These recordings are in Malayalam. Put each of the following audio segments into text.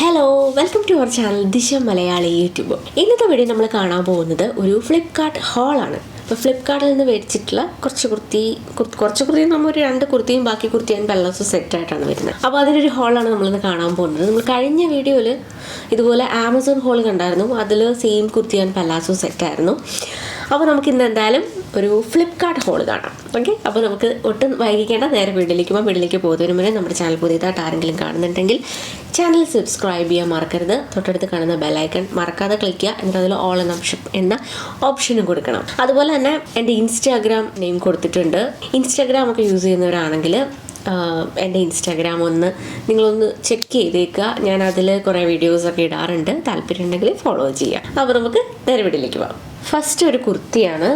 Hello, welcome to our channel Disha Malayali YouTube. ഇന്നത്തെ വീഡിയോ നമ്മൾ കാണാൻ പോകുന്നത് ഒരു ഫ്ലിപ്കാർട്ട് ഹോളാണ്. അപ്പോൾ ഫ്ലിപ്കാർട്ടിൽ നിന്ന് മേടിച്ചിട്ടുള്ള കുറച്ച് കുർത്തി നമ്മൾ ഒരു 2 കുർത്തിയും ബാക്കി കുർത്തി ആൻഡ് പല്ലാസോ സെറ്റായിട്ടാണ് വരുന്നത്. അപ്പോൾ അതിലൊരു ഹോളാണ് നമ്മളിന്ന് കാണാൻ പോകുന്നത്. നമ്മൾ കഴിഞ്ഞ വീഡിയോയിൽ ഇതുപോലെ ആമസോൺ ഹോൾ കണ്ടായിരുന്നു. അതിൽ സെയിം കുർത്തി ആൻഡ് പല്ലാസോ സെറ്റായിരുന്നു. അപ്പോൾ നമുക്ക് ഇന്ന് എന്തായാലും ഒരു ഫ്ലിപ്കാർട്ട് ഹോൾ കാണാം. ഓക്കെ, അപ്പോൾ നമുക്ക് ഒട്ടും വൈകിക്കേണ്ട, നേരെ വീഡിയോയിലേക്ക് പോകുന്നതിന് മുന്നേ നമ്മുടെ ചാനൽ പുതിയതായിട്ട് ആരെങ്കിലും കാണുന്നുണ്ടെങ്കിൽ ചാനൽ സബ്സ്ക്രൈബ് ചെയ്യാൻ മറക്കരുത്. തൊട്ടടുത്ത് കാണുന്ന ബെല്ലൈക്കൺ മറക്കാതെ ക്ലിക്ക് ചെയ്യുക. എന്നിട്ട് അതിൽ ഓൾ എന്ന ഓപ്ഷനും കൊടുക്കണം. അതുപോലെ തന്നെ എൻ്റെ ഇൻസ്റ്റാഗ്രാം നെയിം കൊടുത്തിട്ടുണ്ട്. ഇൻസ്റ്റാഗ്രാം ഒക്കെ യൂസ് ചെയ്യുന്നവരാണെങ്കിൽ എൻ്റെ ഇൻസ്റ്റാഗ്രാം നിങ്ങളൊന്ന് ചെക്ക് ചെയ്തേക്കുക. ഞാൻ അതിൽ കുറേ വീഡിയോസൊക്കെ ഇടാറുണ്ട്. താല്പര്യം ഉണ്ടെങ്കിൽ ഫോളോ ചെയ്യാം. അപ്പോൾ നമുക്ക് നേരെ വീഡിയോയിലേക്ക് പോകാം. ഫസ്റ്റ് ഒരു കുർത്തിയാണ്.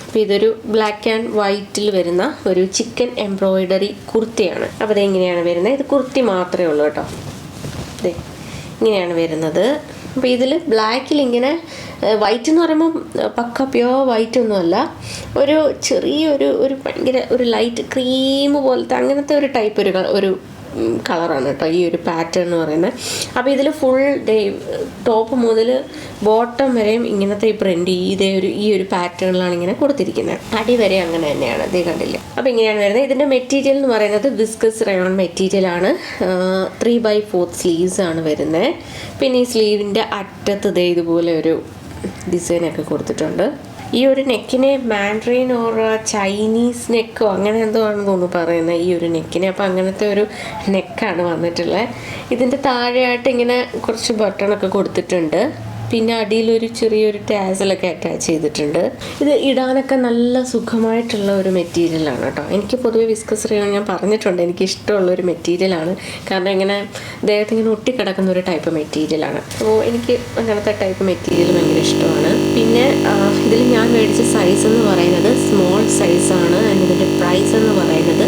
അപ്പോൾ ഇതൊരു ബ്ലാക്ക് ആൻഡ് വൈറ്റിൽ വരുന്ന ഒരു ചിക്കൻ എംബ്രോയിഡറി കുർത്തിയാണ്. അപ്പോൾ ഇതെങ്ങനെയാണ് വരുന്നത്? ഇത് കുർത്തി മാത്രമേ ഉള്ളൂ കേട്ടോ. ഇതേ ഇങ്ങനെയാണ് വരുന്നത്. അപ്പോൾ ഇതിൽ ബ്ലാക്കിൽ ഇങ്ങനെ വൈറ്റ് എന്ന് പറയുമ്പോൾ പക്ക പ്യോർ വൈറ്റ് ഒന്നുമല്ല, ഒരു ചെറിയൊരു ഭയങ്കര ഒരു ലൈറ്റ് ക്രീം പോലത്തെ അങ്ങനത്തെ ഒരു ടൈപ്പ് ഒരു കളറാണ് കേട്ടോ ഈ ഒരു പാറ്റേൺ എന്ന് പറയുന്നത്. അപ്പോൾ ഇതിൽ ഫുൾ ടോപ്പ് മുതൽ ബോട്ടം വരെയും ഇങ്ങനത്തെ ഈ പ്രിൻ്റ് ഈ ഒരു പാറ്റേണിലാണ് ഇങ്ങനെ കൊടുത്തിരിക്കുന്നത്. അടി വരെ അങ്ങനെ തന്നെയാണ്, ഇതേ കണ്ടില്ലേ. അപ്പോൾ ഇങ്ങനെയാണ് വരുന്നത്. ഇതിൻ്റെ മെറ്റീരിയൽ എന്ന് പറയുന്നത് വിസ്കസ് റയോൺ മെറ്റീരിയലാണ്. 3/4 സ്ലീവ്സ് ആണ് വരുന്നത്. പിന്നെ ഈ സ്ലീവിൻ്റെ അറ്റത്ത് ഇതുപോലെ ഒരു ഡിസൈനൊക്കെ കൊടുത്തിട്ടുണ്ട്. ഈ ഒരു നെക്കിനെ മാൻഡ്രീൻ ഓർ ചൈനീസ് നെക്കോ അങ്ങനെ എന്തോ ആണെന്ന് തോന്നുന്നു പറയുന്നത് ഈ ഒരു നെക്കിനെ. അപ്പോൾ അങ്ങനത്തെ ഒരു നെക്കാണ് വന്നിട്ടുള്ളത്. ഇതിൻ്റെ താഴെയായിട്ട് ഇങ്ങനെ കുറച്ച് ബട്ടണൊക്കെ കൊടുത്തിട്ടുണ്ട്. പിന്നെ അടിയിലൊരു ചെറിയൊരു ടാസലൊക്കെ അറ്റാച്ച് ചെയ്തിട്ടുണ്ട്. ഇത് ഇടാനൊക്കെ നല്ല സുഖമായിട്ടുള്ള ഒരു മെറ്റീരിയലാണ് കേട്ടോ. എനിക്ക് പൊതുവെ വിസ്കസ് റയോൺ ഞാൻ പറഞ്ഞിട്ടുണ്ട്, എനിക്ക് ഇഷ്ടമുള്ളൊരു മെറ്റീരിയലാണ്. കാരണം ഇങ്ങനെ ദേഹത്ത് ഇങ്ങനെ ഒട്ടിക്കിടക്കുന്ന ഒരു ടൈപ്പ് മെറ്റീരിയലാണ്. അപ്പോൾ എനിക്ക് അങ്ങനത്തെ ടൈപ്പ് മെറ്റീരിയൽ ഭയങ്കര ഇഷ്ടമാണ്. പിന്നെ ഇതിൽ ഞാൻ മേടിച്ച സൈസ് എന്ന് പറയുന്നത് സ്മോൾ സൈസാണ്. ഇതിൻ്റെ പ്രൈസ് എന്ന് പറയുന്നത്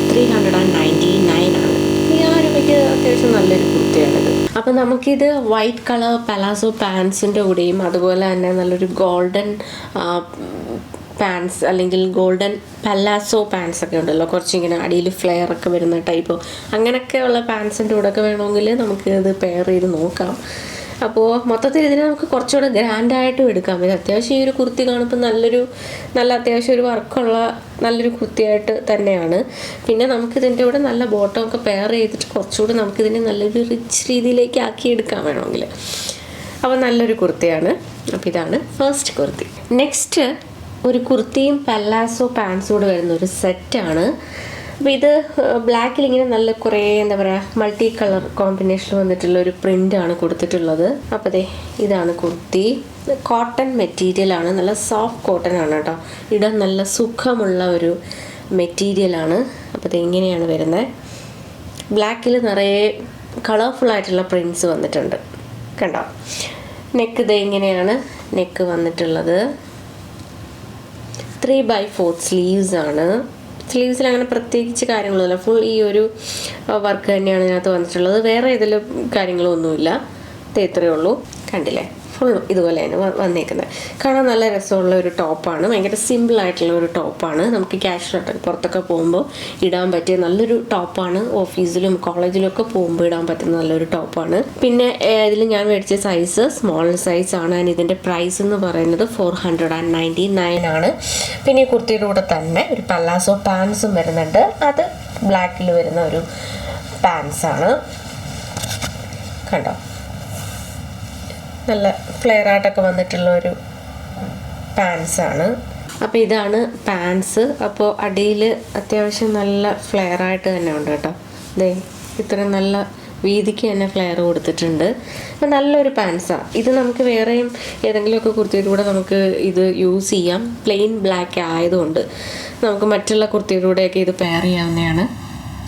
399 ആണ്. രൂപയ്ക്ക് അത്യാവശ്യം നല്ലൊരു കുർത്തിയാണിത്. അപ്പം നമുക്കിത് വൈറ്റ് കളർ പലാസോ പാൻസിൻ്റെ കൂടെയും അതുപോലെ തന്നെ നല്ലൊരു ഗോൾഡൻ പാൻസ് അല്ലെങ്കിൽ ഗോൾഡൻ പല്ലാസോ പാൻസ് ഒക്കെ ഉണ്ടല്ലോ, കുറച്ചിങ്ങനെ അടിയിൽ ഫ്ലെയർ ഒക്കെ വരുന്ന ടൈപ്പ് അങ്ങനെയൊക്കെയുള്ള പാൻസിൻ്റെ കൂടെ ഒക്കെ വേണമെങ്കിൽ നമുക്ക് ഇത് പെയർ ചെയ്ത് നോക്കാം. അപ്പോൾ മൊത്തത്തിൽ ഇതിനെ നമുക്ക് കുറച്ചുകൂടെ ഗ്രാൻഡായിട്ടും എടുക്കാം. ഇത് അത്യാവശ്യം ഈ ഒരു കുർത്തി കാണുമ്പോൾ നല്ല അത്യാവശ്യം ഒരു വർക്കുള്ള നല്ലൊരു കുർത്തിയായിട്ട് തന്നെയാണ്. പിന്നെ നമുക്കിതിൻ്റെ കൂടെ നല്ല ബോട്ടമൊക്കെ പെയർ ചെയ്തിട്ട് കുറച്ചുകൂടെ നമുക്കിതിനെ നല്ലൊരു റിച്ച് രീതിയിലേക്ക് ആക്കിയെടുക്കാൻ വേണമെങ്കിൽ. അപ്പോൾ നല്ലൊരു കുർത്തിയാണ്. അപ്പോൾ ഇതാണ് ഫസ്റ്റ് കുർത്തി. നെക്സ്റ്റ് ഒരു കുർത്തിയും പല്ലാസോ പാൻസും കൂടെ വരുന്ന ഒരു സെറ്റാണ്. അപ്പോൾ ഇത് ബ്ലാക്കിൽ ഇങ്ങനെ നല്ല കുറേ എന്താ പറയുക മൾട്ടി കളർ കോമ്പിനേഷനിൽ വന്നിട്ടുള്ള ഒരു പ്രിൻ്റാണ് കൊടുത്തിട്ടുള്ളത്. അപ്പോൾ ഇതാണ് കുർത്തി. കോട്ടൺ മെറ്റീരിയലാണ്, നല്ല സോഫ്റ്റ് കോട്ടൺ ആണ് കേട്ടോ. ഇടാൻ നല്ല സുഖമുള്ള ഒരു മെറ്റീരിയലാണ്. അപ്പോൾ ഇങ്ങനെയാണ് വരുന്നത്. ബ്ലാക്കിൽ നിറയെ കളർഫുള്ളായിട്ടുള്ള പ്രിൻറ്റ്സ് വന്നിട്ടുണ്ട് കണ്ടോ. നെക്ക് ഇങ്ങനെയാണ് നെക്ക് വന്നിട്ടുള്ളത്. 3/4 സ്ലീവ്സ് ആണ്. സ്ലീവ്സിൽ അങ്ങനെ പ്രത്യേകിച്ച് കാര്യങ്ങളൊന്നുമില്ല, ഫുൾ ഈ ഒരു വർക്ക് തന്നെയാണ് ഇതിനകത്ത് വന്നിട്ടുള്ളത്. വേറെ ഇതിൽ കാര്യങ്ങളൊന്നുമില്ല. ഇത്രയേ ഉള്ളൂ. കണ്ടില്ലേ, ഫുൾ ഇതുപോലെ തന്നെ വന്നേക്കുന്നത്. കാണാൻ നല്ല രസമുള്ള ഒരു ടോപ്പാണ്. ഭയങ്കര സിമ്പിളായിട്ടുള്ള ഒരു ടോപ്പാണ്. നമുക്ക് ക്യാഷ്വലായിട്ട് പുറത്തൊക്കെ പോകുമ്പോൾ ഇടാൻ പറ്റിയ നല്ലൊരു ടോപ്പാണ്. ഓഫീസിലും കോളേജിലും ഒക്കെ പോകുമ്പോൾ ഇടാൻ പറ്റുന്ന നല്ലൊരു ടോപ്പാണ്. പിന്നെ ഇതിൽ ഞാൻ മേടിച്ച സൈസ് സ്മോൾ സൈസാണ്. ഇതിൻ്റെ പ്രൈസ് എന്ന് പറയുന്നത് 499 ആണ്. പിന്നെ ഈ കുർത്തിയുടെ കൂടെ തന്നെ ഒരു പല്ലാസോ പാൻസും വരുന്നുണ്ട്. അത് ബ്ലാക്കിൽ വരുന്ന ഒരു പാൻസാണ് കണ്ടോ. നല്ല ഫ്ലെയർ ആയിട്ടൊക്കെ വന്നിട്ടുള്ള ഒരു പാൻസാണ്. അപ്പോൾ ഇതാണ് പാൻസ്. അപ്പോൾ അടിയിൽ അത്യാവശ്യം നല്ല ഫ്ലെയർ ആയിട്ട് തന്നെ ഉണ്ട് കേട്ടോ. ഇത്രയും നല്ല വീതിക്ക് തന്നെ ഫ്ലെയർ കൊടുത്തിട്ടുണ്ട്. അപ്പോൾ നല്ലൊരു പാൻസാണ് ഇത്. നമുക്ക് വേറെയും ഏതെങ്കിലുമൊക്കെ കുർത്തിയുടെ കൂടെ നമുക്ക് ഇത് യൂസ് ചെയ്യാം. പ്ലെയിൻ ബ്ലാക്ക് ആയതുകൊണ്ട് നമുക്ക് മറ്റുള്ള കുർത്തിയുടെ കൂടെയൊക്കെ ഇത് പെയർ ചെയ്യാവുന്നതാണ്.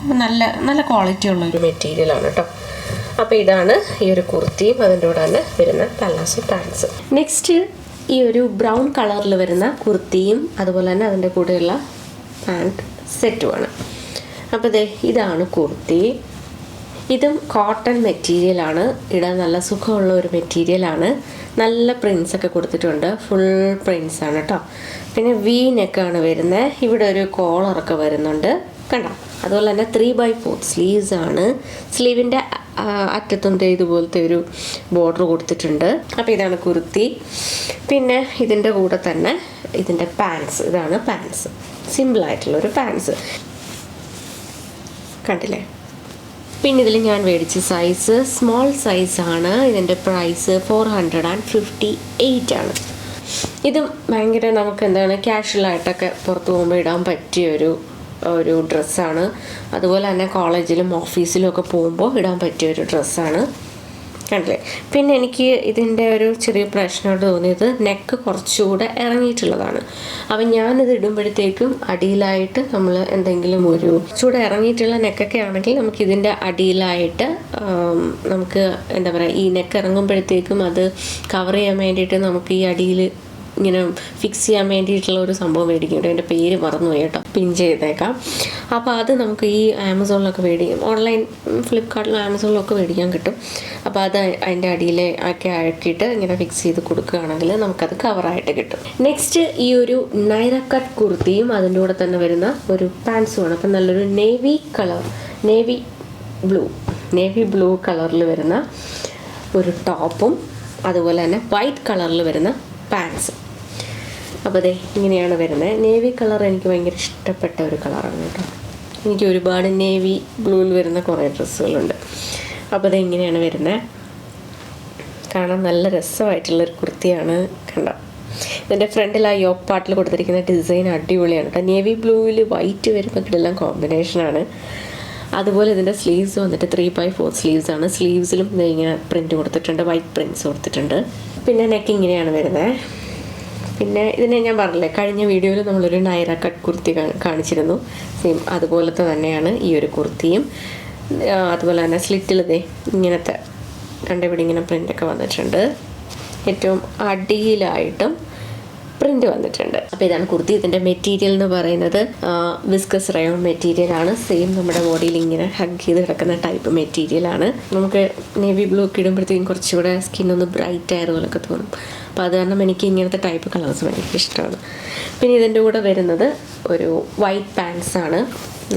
അപ്പോൾ നല്ല ക്വാളിറ്റി ഉള്ള ഒരു മെറ്റീരിയലാണ് കേട്ടോ. അപ്പോൾ ഇതാണ് ഈ ഒരു കുർത്തിയും അതിൻ്റെ കൂടെ തന്നെ വരുന്ന പല്ലാസോ പാൻസ്. നെക്സ്റ്റ് ഈ ഒരു ബ്രൗൺ കളറിൽ വരുന്ന കുർത്തിയും അതുപോലെ തന്നെ അതിൻ്റെ കൂടെയുള്ള പാൻറ്റ് സെറ്റുമാണ്. അപ്പോൾ ഇതാണ് കുർത്തി. ഇതും കോട്ടൺ മെറ്റീരിയലാണ്. ഇടാൻ നല്ല സുഖമുള്ള ഒരു മെറ്റീരിയലാണ്. നല്ല പ്രിൻസൊക്കെ കൊടുത്തിട്ടുണ്ട്. ഫുൾ പ്രിൻസാണ് കേട്ടോ. പിന്നെ വി നെക്കാണ് വരുന്നത്. ഇവിടെ ഒരു കോളറൊക്കെ വരുന്നുണ്ട് കണ്ടോ. അതുപോലെ തന്നെ 3/4 സ്ലീവ്സ് ആണ്. സ്ലീവിൻ്റെ അറ്റത്തും ഇതുപോലത്തെ ഒരു ബോർഡർ കൊടുത്തിട്ടുണ്ട്. അപ്പോൾ ഇതാണ് കുർത്തി. പിന്നെ ഇതിൻ്റെ കൂടെ തന്നെ ഇതിൻ്റെ പാൻസ്, ഇതാണ് പാൻസ്, സിമ്പിളായിട്ടുള്ളൊരു പാൻസ് കണ്ടില്ലേ. പിന്നെ ഇതിൽ ഞാൻ മേടിച്ച സൈസ് സ്മോൾ സൈസാണ്. ഇതിൻ്റെ പ്രൈസ് 458 ആണ്. ഇതും ഭയങ്കര നമുക്ക് എന്താണ് ക്യാഷ്വലായിട്ടൊക്കെ പുറത്ത് പോകുമ്പോൾ ഇടാൻ പറ്റിയ ഒരു ഡ്രസ്സാണ്. അതുപോലെ തന്നെ കോളേജിലും ഓഫീസിലും ഒക്കെ പോകുമ്പോൾ ഇടാൻ പറ്റിയ ഒരു ഡ്രസ്സാണ് കണ്ടില്ലേ. പിന്നെ എനിക്ക് ഇതിൻ്റെ ഒരു ചെറിയ പ്രശ്നമായിട്ട് തോന്നിയത് നെക്ക് കുറച്ചുകൂടെ ഇറങ്ങിയിട്ടുള്ളതാണ്. അപ്പം ഞാനിത് ഇടുമ്പോഴത്തേക്കും അടിയിലായിട്ട് നമ്മൾ എന്തെങ്കിലും ഒരു കുറച്ചുകൂടെ ഇറങ്ങിയിട്ടുള്ള നെക്കൊക്കെ ആണെങ്കിൽ നമുക്ക് ഇതിൻ്റെ അടിയിലായിട്ട് നമുക്ക് എന്താ പറയുക, ഈ നെക്ക് ഇറങ്ങുമ്പോഴത്തേക്കും അത് കവർ ചെയ്യാൻ വേണ്ടിയിട്ട് നമുക്ക് ഈ അടിയിൽ ഇങ്ങനെ ഫിക്സ് ചെയ്യാൻ വേണ്ടിയിട്ടുള്ള ഒരു സംഭവം മേടിക്കുന്നുണ്ട്. എൻ്റെ പേര് മറന്നുപോയി കേട്ടോ, പിൻ ചെയ്തേക്കാം. അപ്പോൾ അത് നമുക്ക് ഈ ആമസോണിലൊക്കെ മേടിക്കും, ഓൺലൈൻ ഫ്ലിപ്കാർട്ടിലും ആമസോണിലൊക്കെ മേടിക്കാൻ കിട്ടും. അപ്പോൾ അത് അതിൻ്റെ അടിയിൽ ഒക്കെ ആക്കിയിട്ട് ഇങ്ങനെ ഫിക്സ് ചെയ്ത് കൊടുക്കുകയാണെങ്കിൽ നമുക്കത് കവറായിട്ട് കിട്ടും. നെക്സ്റ്റ് ഈ ഒരു നൈറ കട്ട് കുർത്തിയും അതിൻ്റെ കൂടെ തന്നെ വരുന്ന ഒരു പാൻസുമാണ്. അപ്പം നല്ലൊരു നേവി ബ്ലൂ കളറിൽ വരുന്ന ഒരു ടോപ്പും അതുപോലെ തന്നെ വൈറ്റ് കളറിൽ വരുന്ന പാൻസും. അപ്പോൾ അതെ ഇങ്ങനെയാണ് വരുന്നത്. നേവി കളർ എനിക്ക് ഭയങ്കര ഇഷ്ടപ്പെട്ട ഒരു കളറാണ് കേട്ടോ. എനിക്ക് ഒരുപാട് നേവി ബ്ലൂവിൽ വരുന്ന കുറേ ഡ്രസ്സുകളുണ്ട്. അപ്പോൾ അത് ഇങ്ങനെയാണ് വരുന്നത്. കാണാൻ നല്ല രസമായിട്ടുള്ളൊരു കുർത്തിയാണ്. കണ്ടോ, ഇതിൻ്റെ ഫ്രണ്ടിൽ ആ യോക്ക് പാർട്ടിൽ കൊടുത്തിരിക്കുന്ന ഡിസൈൻ അടിപൊളിയാണ് കേട്ടോ. നേവി ബ്ലൂവിൽ വൈറ്റ് വരുമ്പോൾ ഇതെല്ലാം കോമ്പിനേഷനാണ്. അതുപോലെ ഇതിൻ്റെ സ്ലീവ്സ് വന്നിട്ട് 3/4 സ്ലീവ്സ് ആണ്. സ്ലീവ്സിലും ഇങ്ങനെ പ്രിൻറ്റ് കൊടുത്തിട്ടുണ്ട്, വൈറ്റ് പ്രിൻറ്റ്സ് കൊടുത്തിട്ടുണ്ട്. പിന്നെ നെക്ക് ഇങ്ങനെയാണ് വരുന്നത്. പിന്നെ ഇതിനെ ഞാൻ പറഞ്ഞില്ലേ, കഴിഞ്ഞ വീഡിയോയിൽ നമ്മളൊരു നൈറ കട്ട് കുർത്തി കാണിച്ചിരുന്നു. സെയിം അതുപോലത്തെ തന്നെയാണ് ഈ ഒരു കുർത്തിയും. അതുപോലെ തന്നെ സ്ലിറ്റിൽ ഇങ്ങനത്തെ കണ്ടിവിടെ ഇങ്ങനെ പ്രിൻ്റൊക്കെ വന്നിട്ടുണ്ട്. ഏറ്റവും അടിയിലായിട്ടും പ്രിൻ്റ് വന്നിട്ടുണ്ട്. അപ്പോൾ ഇതാണ് കുർത്തി. ഇതിൻ്റെ മെറ്റീരിയൽ എന്ന് പറയുന്നത് വിസ്കസ് റയോൺ മെറ്റീരിയലാണ്. സെയിം നമ്മുടെ ബോഡിയിൽ ഇങ്ങനെ ഹഗ് ചെയ്ത് കിടക്കുന്ന ടൈപ്പ് മെറ്റീരിയലാണ്. നമുക്ക് നേവി ബ്ലൂ ഒക്കെ ഇടുമ്പോഴത്തേക്കും കുറച്ചുകൂടെ സ്കിന്നൊന്ന് ബ്രൈറ്റ് ആയ പോലൊക്കെ തോന്നും. അപ്പോൾ അത് കാരണം എനിക്ക് ഇങ്ങനത്തെ ടൈപ്പ് കളേഴ്സ് ഭയങ്കര ഇഷ്ടമാണ്. പിന്നെ ഇതിൻ്റെ കൂടെ വരുന്നത് ഒരു വൈറ്റ് പാൻസാണ്.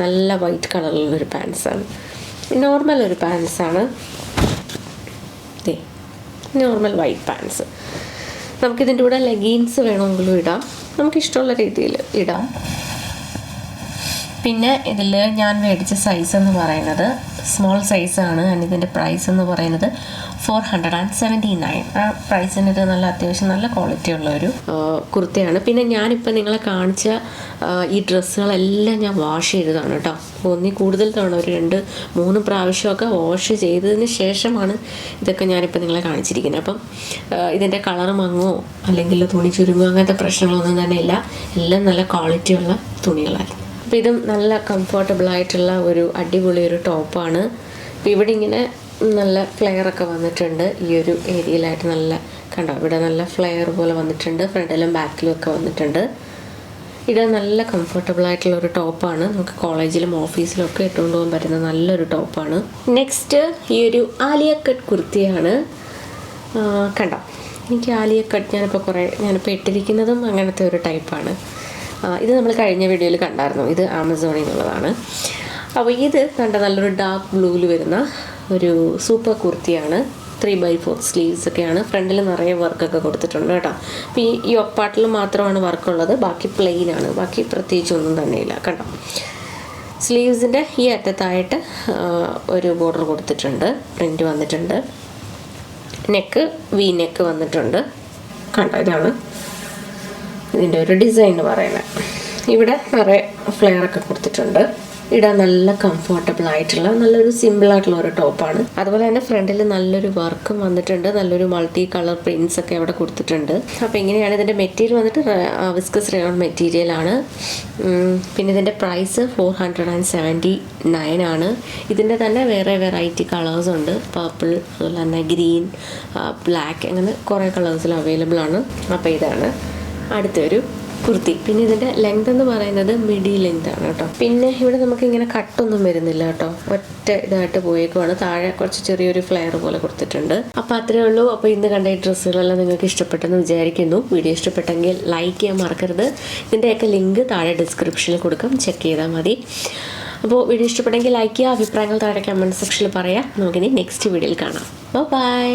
നല്ല വൈറ്റ് കളറിലുള്ളൊരു പാൻസാണ്. നോർമൽ ഒരു പാൻസാണ്. Normal white pants. നമുക്കിതിൻ്റെ കൂടെ ലെഗീൻസ് വേണമെങ്കിലും ഇടാം, നമുക്കിഷ്ടമുള്ള രീതിയിൽ ഇടാം. പിന്നെ ഇതിൽ ഞാൻ മേടിച്ച സൈസ് എന്ന് പറയുന്നത് സ്മോൾ സൈസാണ്. ആൻഡ് ഇതിൻ്റെ പ്രൈസ് എന്ന് പറയുന്നത് 479. ആ പ്രൈസിന് ഇത് നല്ല അത്യാവശ്യം നല്ല ക്വാളിറ്റി ഉള്ള ഒരു കുർത്തിയാണ്. പിന്നെ ഞാനിപ്പോൾ നിങ്ങളെ കാണിച്ച ഈ ഡ്രസ്സുകളെല്ലാം ഞാൻ വാഷ് ചെയ്തതാണ് കേട്ടോ. ഒന്നി കൂടുതൽ തവണ ഒരു 2-3 പ്രാവശ്യമൊക്കെ വാഷ് ചെയ്തതിന് ശേഷമാണ് ഇതൊക്കെ ഞാനിപ്പോൾ നിങ്ങളെ കാണിച്ചിരിക്കുന്നത്. അപ്പം ഇതിൻ്റെ കളർ മങ്ങോ അല്ലെങ്കിൽ തുണി ചുരുങ്ങോ അങ്ങനത്തെ പ്രശ്നങ്ങളൊന്നും തന്നെ ഇല്ല. എല്ലാം നല്ല ക്വാളിറ്റിയുള്ള തുണികളായിരുന്നു. അപ്പോൾ ഇതും നല്ല കംഫർട്ടബിളായിട്ടുള്ള ഒരു അടിപൊളി ഒരു ടോപ്പാണ്. അപ്പോൾ ഇവിടെ ഇങ്ങനെ നല്ല ഫ്ലെയറൊക്കെ വന്നിട്ടുണ്ട്. ഈ ഒരു ഏരിയയിലായിട്ട് നല്ല കണ്ടോ, ഇവിടെ നല്ല ഫ്ലെയർ പോലെ വന്നിട്ടുണ്ട്. ഫ്രണ്ടിലും ബാക്കിലും ഒക്കെ വന്നിട്ടുണ്ട്. ഇത് നല്ല കംഫർട്ടബിളായിട്ടുള്ള ഒരു ടോപ്പാണ്. നമുക്ക് കോളേജിലും ഓഫീസിലും ഒക്കെ ഇട്ടുകൊണ്ട് പോകാൻ പറ്റുന്ന നല്ലൊരു ടോപ്പാണ്. നെക്സ്റ്റ് ഈ ഒരു ആലിയ കട്ട് കുർത്തിയാണ്. കണ്ടോ, എനിക്ക് ആലിയ കട്ട് ഞാനിപ്പോൾ ഇട്ടിരിക്കുന്നതും അങ്ങനത്തെ ഒരു ടൈപ്പാണ്. ഇത് നമ്മൾ കഴിഞ്ഞ വീഡിയോയിൽ കണ്ടായിരുന്നു. ഇത് ആമസോണിൽ നിന്നുള്ളതാണ്. അപ്പോൾ ഇത് കണ്ട നല്ലൊരു ഡാർക്ക് ബ്ലൂവിൽ വരുന്ന ഒരു സൂപ്പർ കുർത്തിയാണ്. 3/4 സ്ലീവ്സ് ഒക്കെയാണ്. ഫ്രണ്ടിൽ നിറയെ വർക്കൊക്കെ കൊടുത്തിട്ടുണ്ട് കേട്ടോ. അപ്പോൾ ഈ ഒപ്പാട്ടിൽ മാത്രമാണ് വർക്കുള്ളത്, ബാക്കി പ്ലെയിൻ ആണ്. ബാക്കി പ്രത്യേകിച്ചൊന്നും തന്നെയില്ല കണ്ടോ. സ്ലീവ്സിൻ്റെ ഈ അറ്റത്തായിട്ട് ഒരു ബോർഡർ കൊടുത്തിട്ടുണ്ട്, പ്രിൻ്റ് വന്നിട്ടുണ്ട്. നെക്ക് നെക്ക് വന്നിട്ടുണ്ട് കണ്ടോ. ഇതാണ് ഇതിൻ്റെ ഒരു ഡിസൈൻ എന്ന് പറയുന്നത്. ഇവിടെ നിറയെ ഫ്ലെയറൊക്കെ കൊടുത്തിട്ടുണ്ട്. ഇടാൻ നല്ല കംഫർട്ടബിൾ ആയിട്ടുള്ള നല്ലൊരു സിമ്പിളായിട്ടുള്ള ഒരു ടോപ്പാണ്. അതുപോലെ തന്നെ ഫ്രണ്ടിൽ നല്ലൊരു വർക്കും വന്നിട്ടുണ്ട്. നല്ലൊരു മൾട്ടി കളർ പ്രിൻസ് ഒക്കെ അവിടെ കൊടുത്തിട്ടുണ്ട്. അപ്പോൾ ഇങ്ങനെയാണ് ഇതിൻ്റെ മെറ്റീരിയൽ വന്നിട്ട് വിസ്കസ് റയോൺ മെറ്റീരിയലാണ്. പിന്നെ ഇതിൻ്റെ പ്രൈസ് 479 ആണ്. ഇതിൻ്റെ തന്നെ വേറെ വെറൈറ്റി കളേഴ്സ് ഉണ്ട്. പർപ്പിൾ, അതുപോലെ തന്നെ ഗ്രീൻ, ബ്ലാക്ക്, അങ്ങനെ കുറേ കളേഴ്സിൽ അവൈലബിൾ ആണ്. അപ്പോൾ ഇതാണ് അടുത്തൊരു കുർത്തി. പിന്നെ ഇതിൻ്റെ ലെങ്ത് എന്ന് പറയുന്നത് മിഡി ലെങ്ത് ആണ് കേട്ടോ. പിന്നെ ഇവിടെ നമുക്ക് ഇങ്ങനെ കട്ടൊന്നും വരുന്നില്ല കേട്ടോ, ഒറ്റ ഇതായിട്ട് പോയേക്കുവാണ്. താഴെ കുറച്ച് ചെറിയൊരു ഫ്ലെയർ പോലെ കൊടുത്തിട്ടുണ്ട്. അപ്പോൾ അത്രയേ ഉള്ളൂ. അപ്പോൾ ഇന്ന് കണ്ട ഈ ഡ്രസ്സുകളെല്ലാം നിങ്ങൾക്ക് ഇഷ്ടപ്പെട്ടെന്ന് വിചാരിക്കുന്നു. വീഡിയോ ഇഷ്ടപ്പെട്ടെങ്കിൽ ലൈക്ക് ചെയ്യാൻ മറക്കരുത്. ഇതിൻ്റെയൊക്കെ ലിങ്ക് താഴെ ഡിസ്ക്രിപ്ഷനിൽ കൊടുക്കാം, ചെക്ക് ചെയ്താൽ മതി. അപ്പോൾ വീഡിയോ ഇഷ്ടപ്പെട്ടെങ്കിൽ ലൈക്ക് ചെയ്യുക, അഭിപ്രായങ്ങൾ താഴെ കമൻറ്റ് സെക്ഷനിൽ പറയാം. നമുക്കിനി നെക്സ്റ്റ് വീഡിയോയിൽ കാണാം. ബൈ.